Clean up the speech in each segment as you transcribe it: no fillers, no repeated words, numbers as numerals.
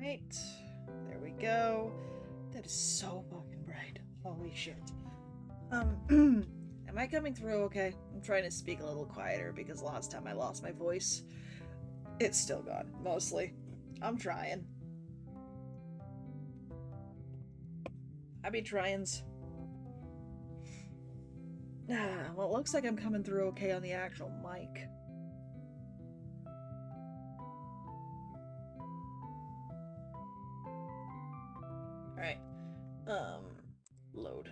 Alright. There we go. That is so fucking bright. Holy shit. Am I coming through okay? I'm trying to speak a little quieter because last time I lost my voice. It's still gone, mostly. I'm trying. I be tryings. Well, it looks like I'm coming through okay on the actual mic. Alright. Load.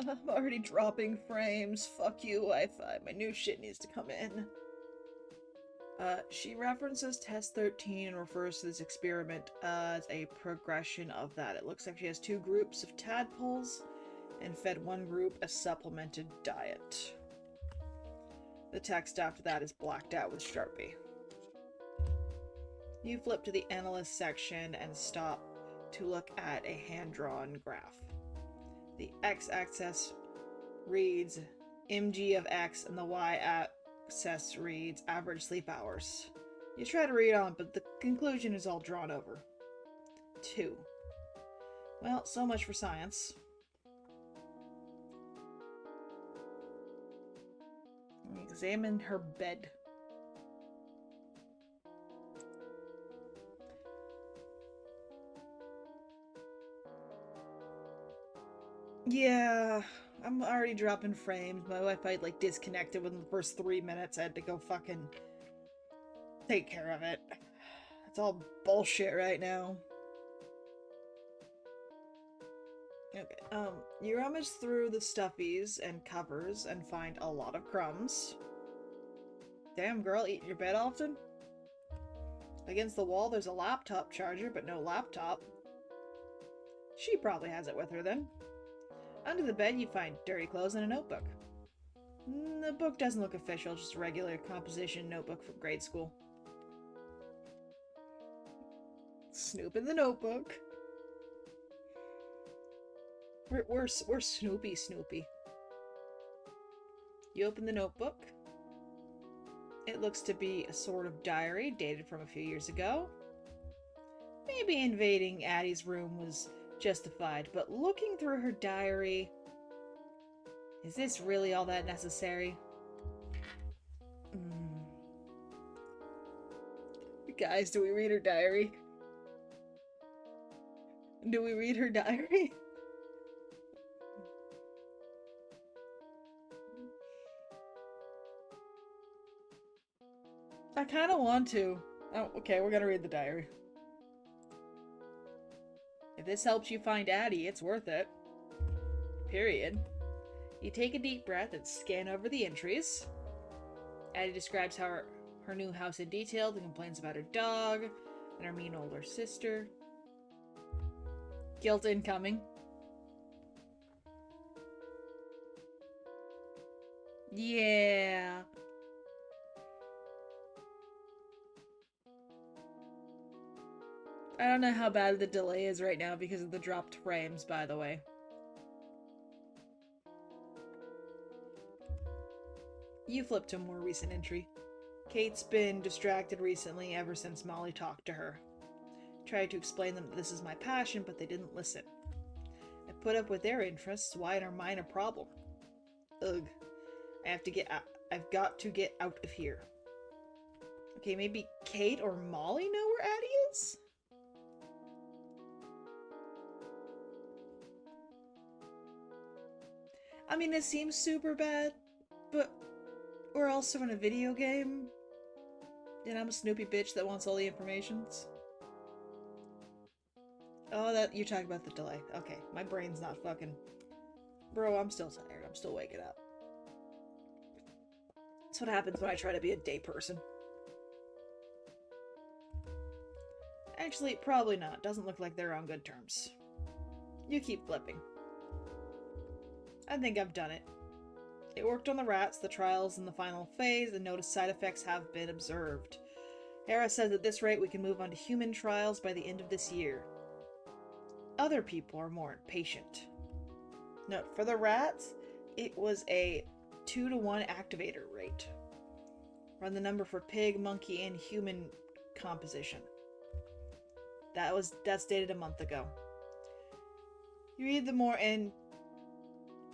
I'm already dropping frames. Fuck you, Wi-Fi. My new shit needs to come in. She references test 13 and refers to this experiment as a progression of that. It looks like she has two groups of tadpoles and fed one group a supplemented diet. The text after that is blacked out with Sharpie. You flip to the analyst section and stop to look at a hand-drawn graph. The x-axis reads mg of x and the y-axis reads average sleep hours. You try to read on, but the conclusion is all drawn over. 2. Well, so much for science. Examine her bed. Yeah, I'm already dropping frames. My Wi-Fi disconnected within the first 3 minutes. I had to go fucking take care of it. It's all bullshit right now. Okay, you rummage through the stuffies and covers and find a lot of crumbs. Damn girl, eat in your bed often? Against the wall there's a laptop charger, but no laptop. She probably has it with her then. Under the bed you find dirty clothes and a notebook. The book doesn't look official, just a regular composition notebook from grade school. Snoop in the notebook. We're Snoopy. You open the notebook. It looks to be a sort of diary dated from a few years ago. Maybe invading Addy's room was justified, but looking through her diary, is this really all that necessary? Guys, do we read her diary? Do we read her diary? I kind of want to. Oh, okay, we're gonna read the diary. If this helps you find Addy, it's worth it. Period. You take a deep breath and scan over the entries. Addy describes her new house in detail, and complains about her dog and her mean older sister. Guilt incoming. Yeah. I don't know how bad the delay is right now because of the dropped frames, by the way. You flip to a more recent entry. Kate's been distracted recently ever since Molly talked to her. Tried to explain them that this is my passion, but they didn't listen. I put up with their interests. Why are mine a problem? Ugh. I've got to get out of here. Okay, maybe Kate or Molly know where Addy is? I mean, it seems super bad, but we're also in a video game, and I'm a Snoopy bitch that wants all the informations. Oh, that you're talking about the delay. Okay, my brain's not fucking... Bro, I'm still tired. I'm still waking up. That's what happens when I try to be a day person. Actually, probably not. Doesn't look like they're on good terms. You keep flipping. I think I've done it. It worked on the rats, the trial's in the final phase, and notice side effects have been observed. Hera says at this rate we can move on to human trials by the end of this year. Other people are more impatient. Note, for the rats, it was a 2-to-1 activator rate. Run the number for pig, monkey, and human composition. That's dated a month ago. You read the more in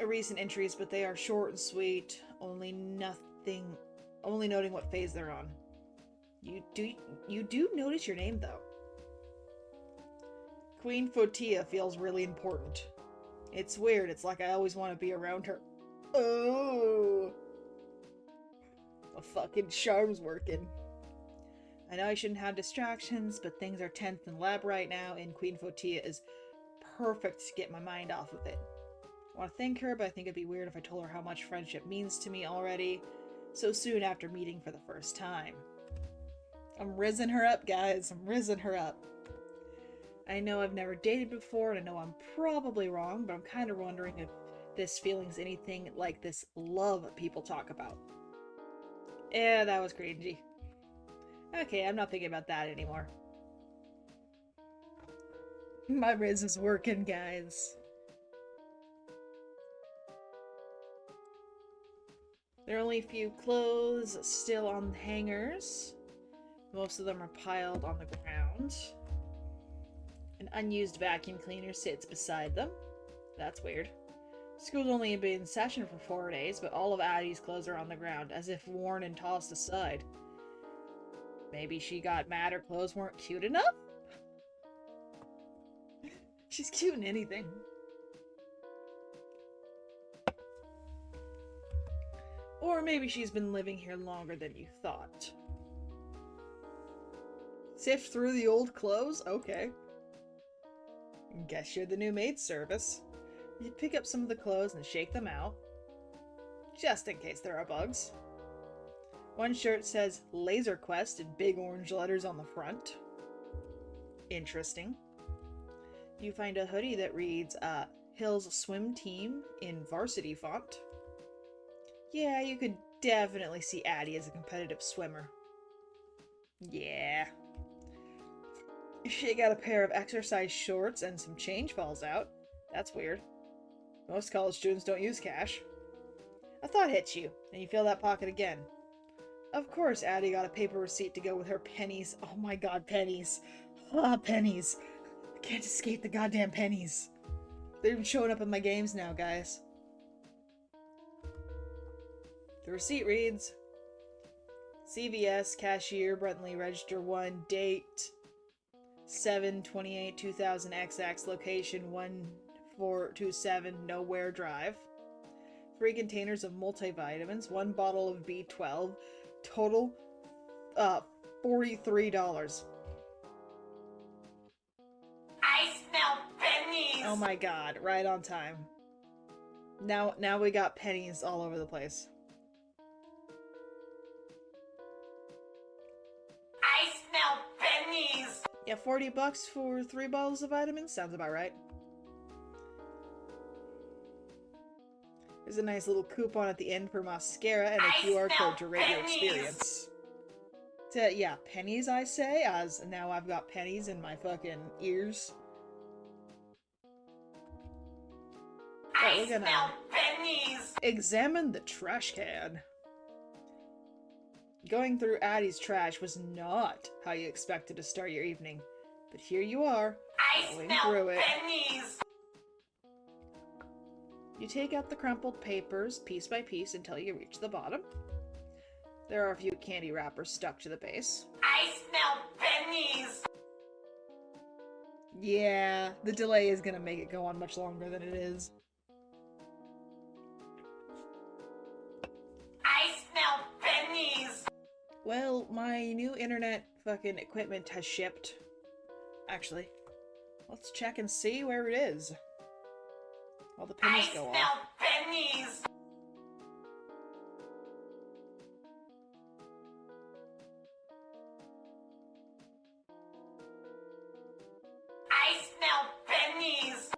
recent entries, but they are short and sweet, only noting what phase they're on. You do notice your name though. Queen Fotia feels really important. It's weird, it's like I always want to be around her. Oh, the fucking charm's working. I know I shouldn't have distractions, but things are tense in the lab right now, and Queen Fotia is perfect to get my mind off of it. I want to thank her, but I think it'd be weird if I told her how much friendship means to me already, so soon after meeting for the first time. I'm rizzing her up, guys. I'm rizzing her up. I know I've never dated before, and I know I'm probably wrong, but I'm kind of wondering if this feeling's anything like this love people talk about. Yeah, that was cringy. Okay, I'm not thinking about that anymore. My riz is working, guys. There are only a few clothes still on the hangers. Most of them are piled on the ground. An unused vacuum cleaner sits beside them. That's weird. School's only been in session for 4 days, but all of Addy's clothes are on the ground, as if worn and tossed aside. Maybe she got mad her clothes weren't cute enough? She's cute in anything. Or maybe she's been living here longer than you thought. Sift through the old clothes? Okay. Guess you're the new maid service. You pick up some of the clothes and shake them out, just in case there are bugs. One shirt says Laser Quest in big orange letters on the front. Interesting. You find a hoodie that reads Hill's Swim Team in varsity font. Yeah, you could definitely see Addy as a competitive swimmer. Yeah. She got a pair of exercise shorts and some change falls out. That's weird. Most college students don't use cash. A thought hits you, and you feel that pocket again. Of course, Addy got a paper receipt to go with her pennies. Oh my god, pennies. Ah, pennies. I can't escape the goddamn pennies. They're even showing up in my games now, guys. The receipt reads, CVS, cashier, Brentley, register 1, date 7/28/2000 XX, location 1427 Nowhere Drive. 3 containers of multivitamins, 1 bottle of B12, total $43. I smell pennies! Oh my god, right on time. Now we got pennies all over the place. I smell pennies! Yeah, $40 for 3 bottles of vitamins? Sounds about right. There's a nice little coupon at the end for mascara and a QR code to rate your experience. Yeah, pennies I say, as now I've got pennies in my fucking ears. Right, we're gonna pennies! Examine the trash can. Going through Addy's trash was not how you expected to start your evening, but here you are, going through it. Pennies! You take out the crumpled papers piece by piece until you reach the bottom. There are a few candy wrappers stuck to the base. I smell pennies! Yeah, the delay is gonna make it go on much longer than it is. I smell pennies! Well, my new internet fucking equipment has shipped. Actually, let's check and see where it is. While the pennies go off. I smell pennies! I smell pennies!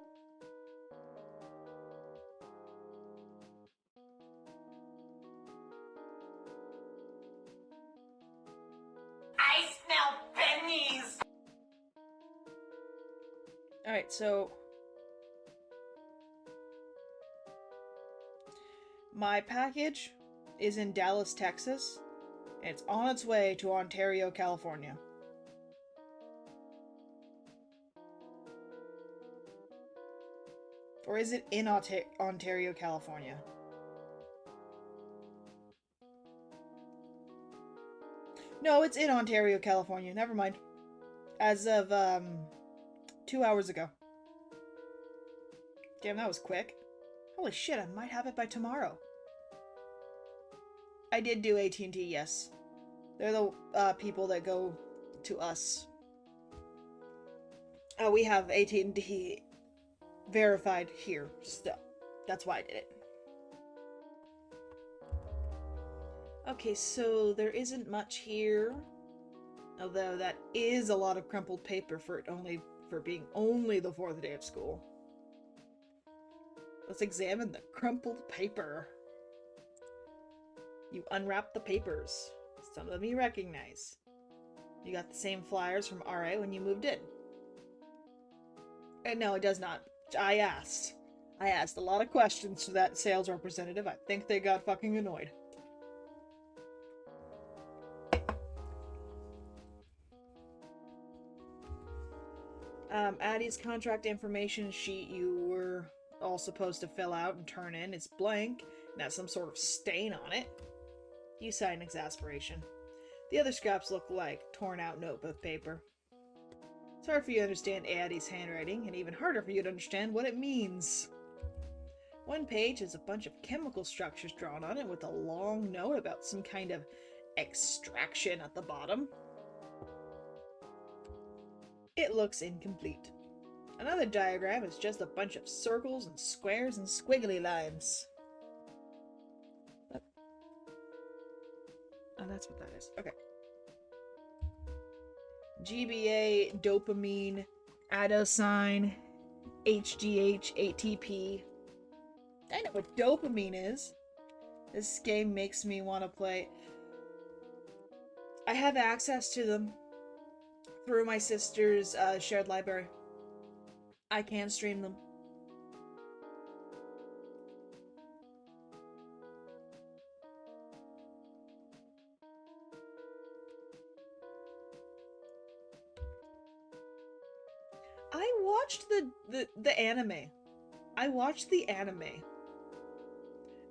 I smell pennies! Alright, so my package is in Dallas, Texas, And it's on its way to Ontario, California. Or is it in Ontario, California? No, it's in Ontario, California. Never mind. As of, 2 hours ago. Damn, that was quick. Holy shit, I might have it by tomorrow. I did do AT&T, yes. They're the people that go to us. We have AT&T verified here, so that's why I did it. Okay, so there isn't much here. Although that is a lot of crumpled paper for being only the 4th day of school. Let's examine the crumpled paper. You unwrap the papers. Some of them you recognize. You got the same flyers from RA when you moved in. And no, it does not. I asked a lot of questions to that sales representative. I think they got fucking annoyed. Addy's contract information sheet you were all supposed to fill out and turn in is blank and has some sort of stain on it. You sigh in exasperation. The other scraps look like torn out notebook paper. It's hard for you to understand Addy's handwriting, and even harder for you to understand what it means. One page has a bunch of chemical structures drawn on it with a long note about some kind of extraction at the bottom. It looks incomplete. Another diagram is just a bunch of circles and squares and squiggly lines. Oh, that's what that is. Okay. GBA, dopamine, adenosine, HGH, ATP. I know what dopamine is. This game makes me want to play. I have access to them through my sister's shared library. I can stream them. I watched the anime. I watched the anime.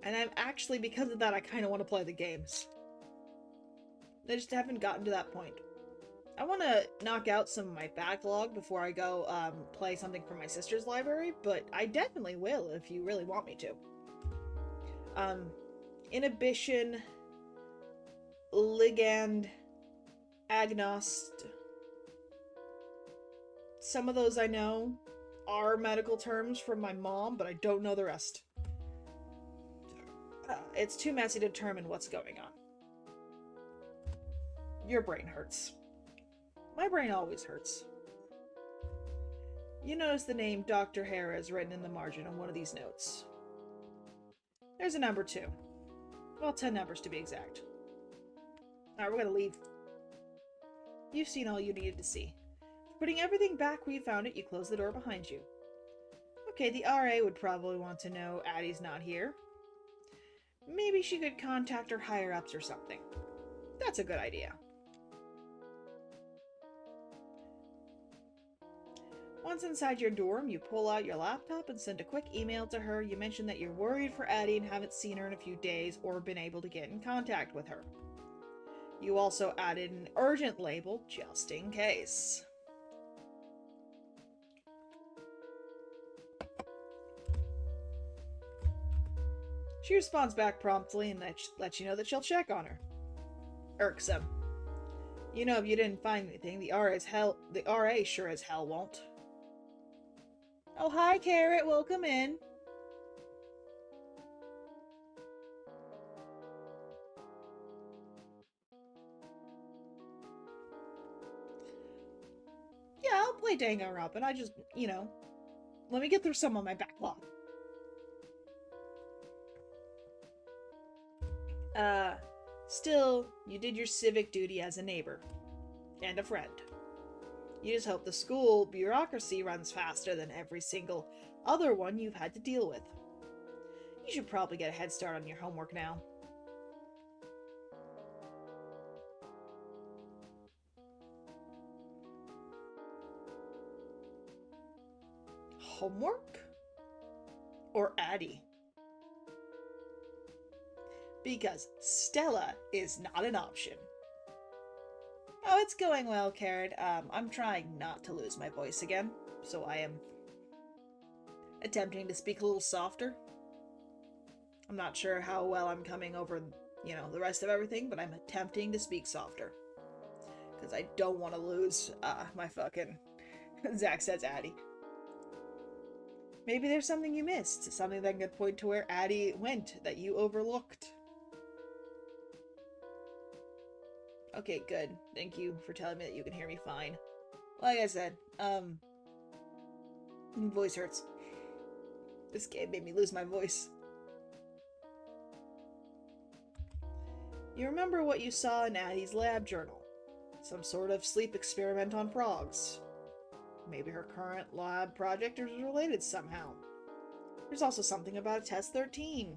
And I'm actually, because of that, I kind of want to play the games. I just haven't gotten to that point. I want to knock out some of my backlog before I go play something from my sister's library, but I definitely will if you really want me to. Inhibition, ligand, agnost. Some of those I know are medical terms from my mom, but I don't know the rest. It's too messy to determine what's going on. Your brain hurts. My brain always hurts. You notice the name Dr. Hera is written in the margin on one of these notes. There's a number 2. Well, 10 numbers to be exact. Alright, we're gonna leave. You've seen all you needed to see. Putting everything back where you found it, you close the door behind you. Okay, the RA would probably want to know Addy's not here. Maybe she could contact her higher-ups or something. That's a good idea. Once inside your dorm, you pull out your laptop and send a quick email to her. You mention that you're worried for Addy and haven't seen her in a few days or been able to get in contact with her. You also added an urgent label just in case. She responds back promptly and lets you know that she'll check on her. Irksome. You know if you didn't find anything, the RA sure as hell won't. Oh, hi, Carrot. Welcome in. Yeah, I'll play Danganronpa. I just, let me get through some of my backlog. Still, you did your civic duty as a neighbor. And a friend. You just hope the school bureaucracy runs faster than every single other one you've had to deal with. You should probably get a head start on your homework now. homework? Or Addy? Because Stella is not an option. Oh, it's going well, Karen. I'm trying not to lose my voice again, so I am attempting to speak a little softer. I'm not sure how well I'm coming over, the rest of everything, but I'm attempting to speak softer. Because I don't want to lose my fucking Zach says Addy. Maybe there's something you missed, something that could point to where Addy went that you overlooked. Okay, good. Thank you for telling me that you can hear me fine. Like I said, voice hurts. This game made me lose my voice. You remember what you saw in Addy's lab journal? Some sort of sleep experiment on frogs. Maybe her current lab project is related somehow. There's also something about Test 13.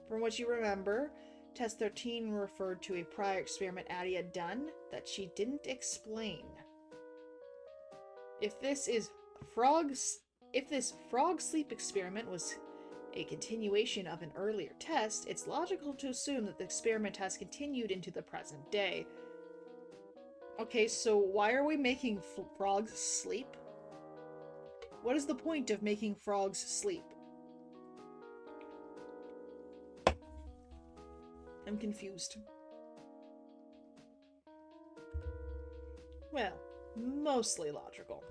From what you remember, Test 13 referred to a prior experiment Addy had done that she didn't explain. If this frog sleep experiment was a continuation of an earlier test, it's logical to assume that the experiment has continued into the present day. Okay, so why are we making frogs sleep? What is the point of making frogs sleep? I'm confused. Well, mostly logical.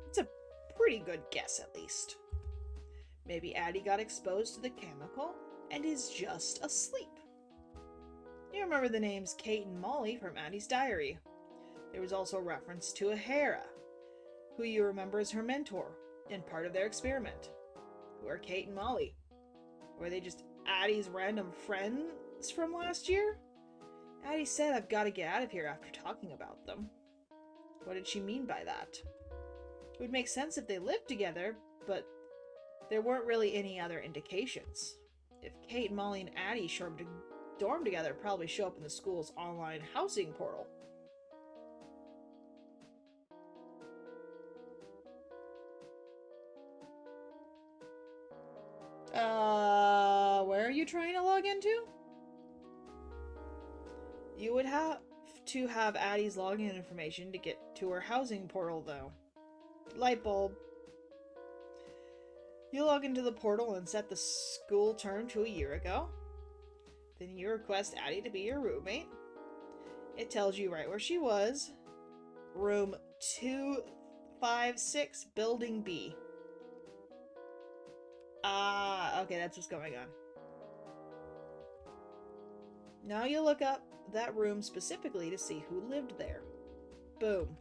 It's a pretty good guess, at least. Maybe Addy got exposed to the chemical and is just asleep. You remember the names Kate and Molly from Addy's diary. There was also reference to Ahara, who you remember as her mentor and part of their experiment. Who are Kate and Molly? Were they just Addy's random friends from last year? Addy said, "I've got to get out of here" after talking about them. What did she mean by that? It would make sense if they lived together, but there weren't really any other indications. If Kate, Molly, and Addy showed up to dorm together, probably show up in the school's online housing portal. Where are you trying to log into? You would have to have Addy's login information to get to her housing portal, though. Light bulb. You log into the portal and set the school term to a year ago. Then you request Addy to be your roommate. It tells you right where she was. Room 256, Building B. Okay, that's what's going on. Now you look up that room specifically to see who lived there. Boom.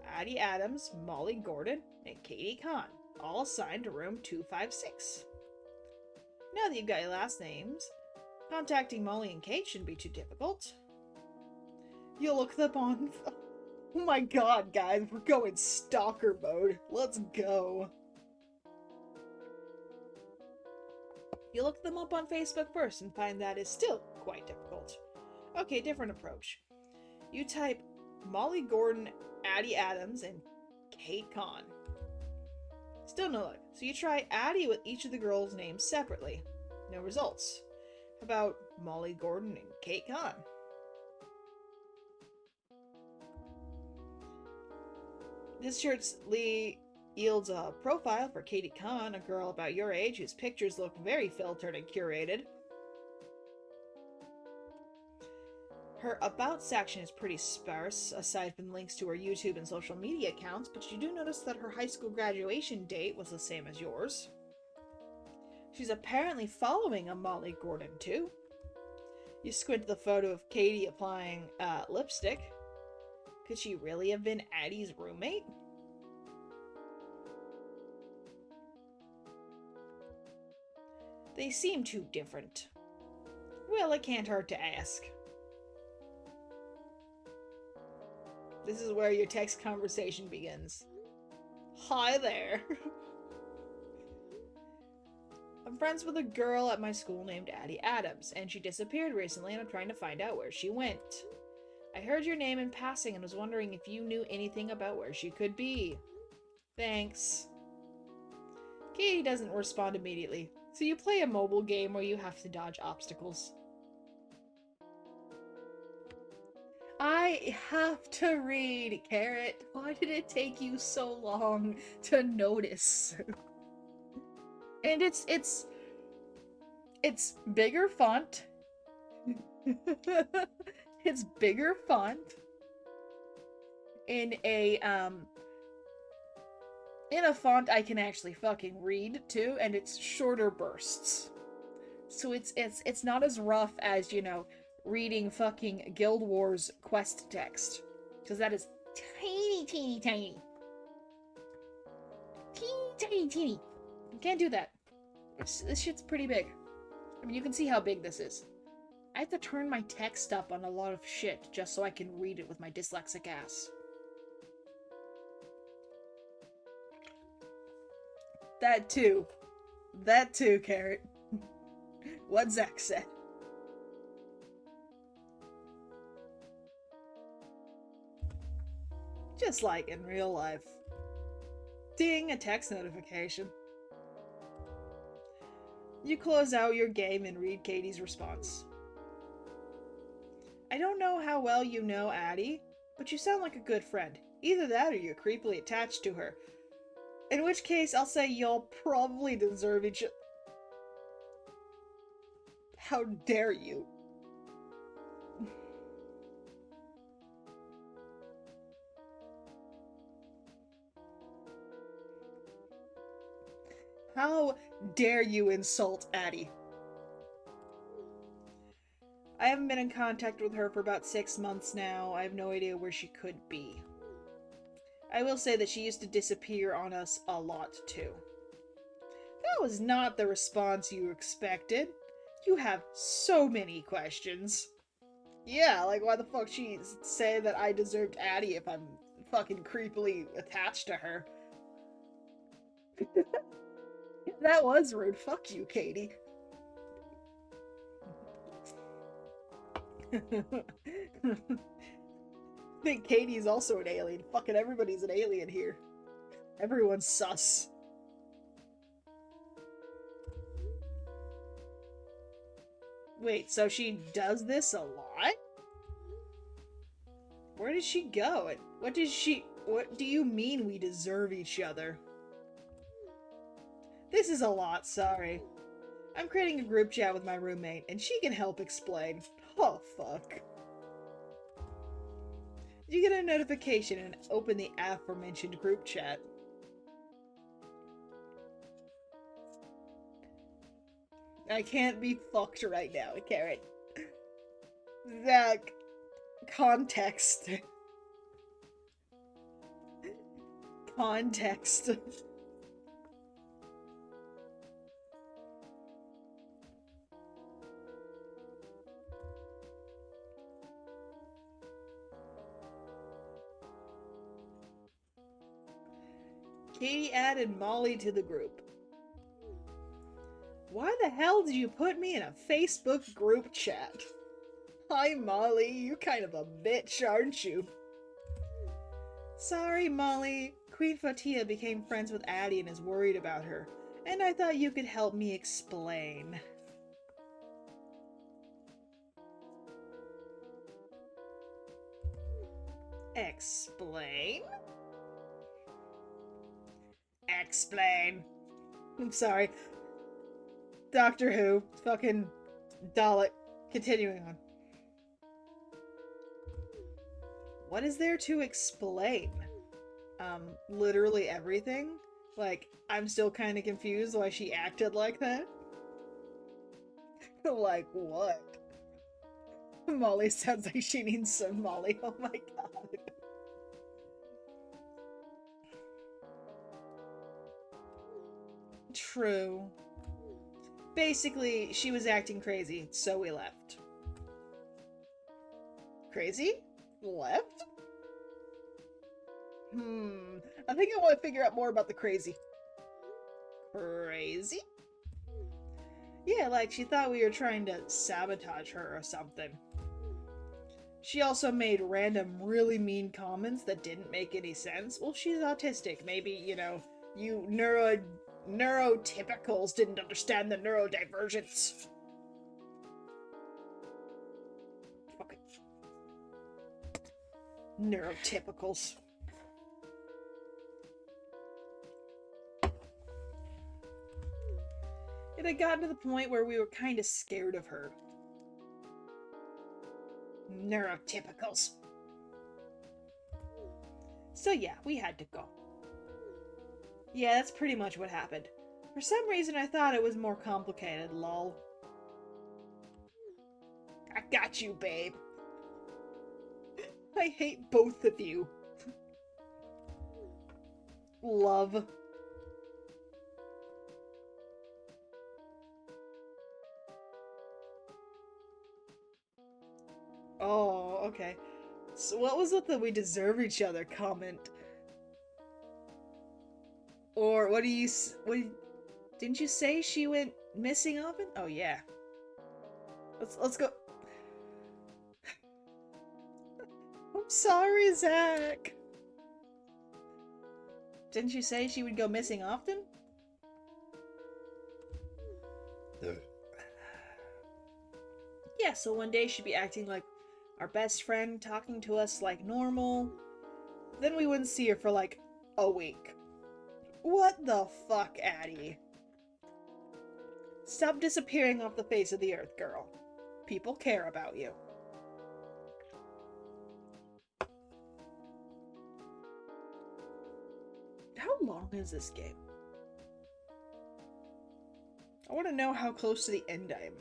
Addy Adams, Molly Gordon, and Katie Kahn, all assigned to room 256. Now that you've got your last names, contacting Molly and Kate shouldn't be too difficult. You'll look them on... Oh my god, guys, we're going stalker mode. Let's go. You look them up on Facebook first and find that is still quite difficult. Okay, different approach. You type Molly Gordon, Addy Adams, and Kate Kahn. Still no luck, so you try Addy with each of the girls' names separately. No results. How about Molly Gordon and Kate Kahn? This shortly yields a profile for Katie Kahn, a girl about your age whose pictures look very filtered and curated. Her About section is pretty sparse, aside from links to her YouTube and social media accounts, but you do notice that her high school graduation date was the same as yours. She's apparently following a Molly Gordon, too. You squint at the photo of Katie applying lipstick. Could she really have been Addy's roommate? They seem too different. Well, it can't hurt to ask. This is where your text conversation begins. Hi there. I'm friends with a girl at my school named Addy Adams, and she disappeared recently, and I'm trying to find out where she went. I heard your name in passing and was wondering if you knew anything about where she could be. Thanks. Katie doesn't respond immediately, so you play a mobile game where you have to dodge obstacles. I have to read, Carrot. Why did it take you so long to notice? And it's bigger font. It's bigger font in a font I can actually fucking read too, and it's shorter bursts. So it's not as rough as, you know, reading fucking Guild Wars quest text. Because that is tiny, teeny, tiny. Teeny, tiny, teeny. You can't do that. This shit's pretty big. I mean, you can see how big this is. I have to turn my text up on a lot of shit just so I can read it with my dyslexic ass. That too. That too, Carrot. What Zach said. Just like in real life. Ding, a text notification. You close out your game and read Katie's response. I don't know how well you know Addy, but you sound like a good friend. Either that or you're creepily attached to her. In which case, I'll say you'll probably deserve each other. How dare you? How dare you insult Addy? I haven't been in contact with her for about 6 months now. I have no idea where she could be. I will say that she used to disappear on us a lot, too. That was not the response you expected. You have so many questions. Yeah, like why the fuck she say that I deserved Addy if I'm fucking creepily attached to her? That was rude. Fuck you, Katie. I think Katie's also an alien. Fucking everybody's an alien here. Everyone's sus. Wait, so she does this a lot? Where does she go? And what do you mean we deserve each other? This is a lot, sorry. I'm creating a group chat with my roommate, and she can help explain. Oh, fuck. You get a notification and open the aforementioned group chat. I can't be fucked right now, Carrot. Zach. Context. Context. Katie added Molly to the group. Why the hell did you put me in a Facebook group chat? Hi, Molly. You kind of a bitch, aren't you? Sorry, Molly. Queen Fatia became friends with Addy and is worried about her. And I thought you could help me explain. Explain? Explain. I'm sorry. Doctor Who. Fucking Dalek. Continuing on. What is there to explain? Literally everything? Like, I'm still kind of confused why she acted like that. Like, what? Molly sounds like she needs some Molly. Oh my god. True. Basically, she was acting crazy, so we left. Crazy? Left? I think I want to figure out more about the crazy. Crazy? Yeah, like she thought we were trying to sabotage her or something. She also made random, really mean comments that didn't make any sense. Well, she's autistic. Maybe, you know, you neurotypicals didn't understand the neurodivergence. Okay. Neurotypicals. It had gotten to the point where we were kind of scared of her. Neurotypicals. So yeah, we had to go. Yeah, that's pretty much what happened. For some reason I thought it was more complicated, lol. I got you, babe. I hate both of you. Love. Oh, okay. So what was with the "we deserve each other" comment? Or what do you... didn't you say she went missing often? Oh yeah. Let's go. I'm sorry, Zach. Didn't you say she would go missing often? Yeah, so one day she'd be acting like our best friend, talking to us like normal. Then we wouldn't see her for like a week. What the fuck, Addy? Stop disappearing off the face of the earth, girl. People care about you. How long is this game? I want to know how close to the end I am.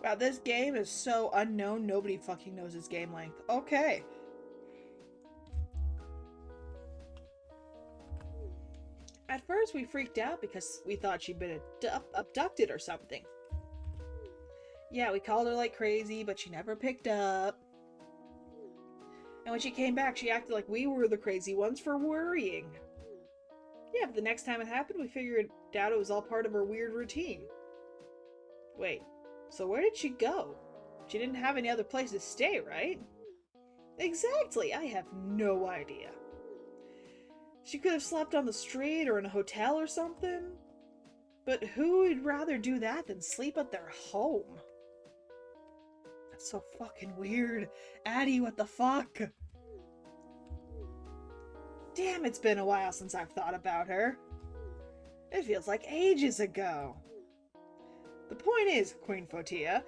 Wow, this game is so unknown, nobody fucking knows its game length. Okay. At first we freaked out because we thought she'd been abducted or something. Yeah, we called her like crazy, but she never picked up. And when she came back, she acted like we were the crazy ones for worrying. Yeah, but the next time it happened, we figured out it was all part of her weird routine. Wait, so where did she go? She didn't have any other place to stay, right? Exactly, I have no idea. She could have slept on the street or in a hotel or something. But who would rather do that than sleep at their home? That's so fucking weird. Addy, what the fuck? Damn, it's been a while since I've thought about her. It feels like ages ago. The point is, Queen Fotia,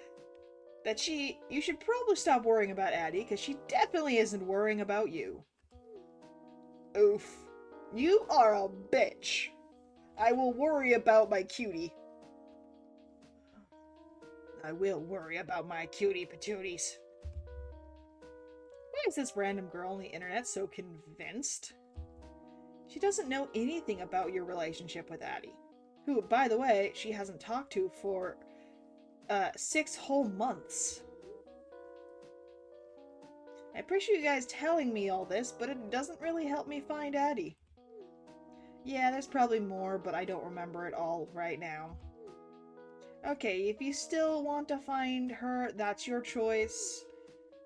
that you should probably stop worrying about Addy, because she definitely isn't worrying about you. Oof. You are a bitch. I will worry about my cutie. I will worry about my cutie patooties. Why is this random girl on the internet so convinced? She doesn't know anything about your relationship with Addy, who, by the way, she hasn't talked to for 6 whole months. I appreciate you guys telling me all this, but it doesn't really help me find Addy. Yeah, there's probably more, but I don't remember it all right now. Okay, if you still want to find her, that's your choice.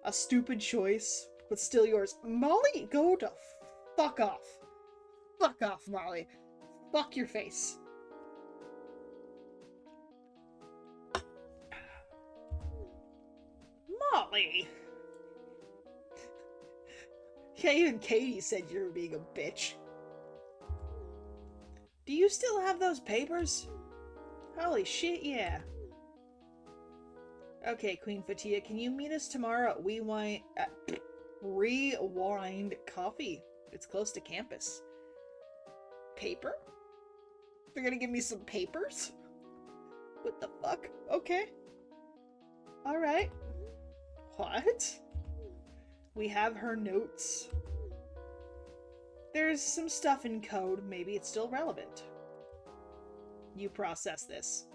A stupid choice, but still yours. Molly, go to fuck off. Fuck off, Molly. Fuck your face. Molly! Yeah, even Katie said you were being a bitch. Do you still have those papers? Holy shit, yeah. Okay, Queen Fatia, can you meet us tomorrow at Rewind Coffee? It's close to campus. Paper? They're gonna give me some papers? What the fuck? Okay. Alright. What? We have her notes. There's some stuff in code. Maybe it's still relevant. You process this.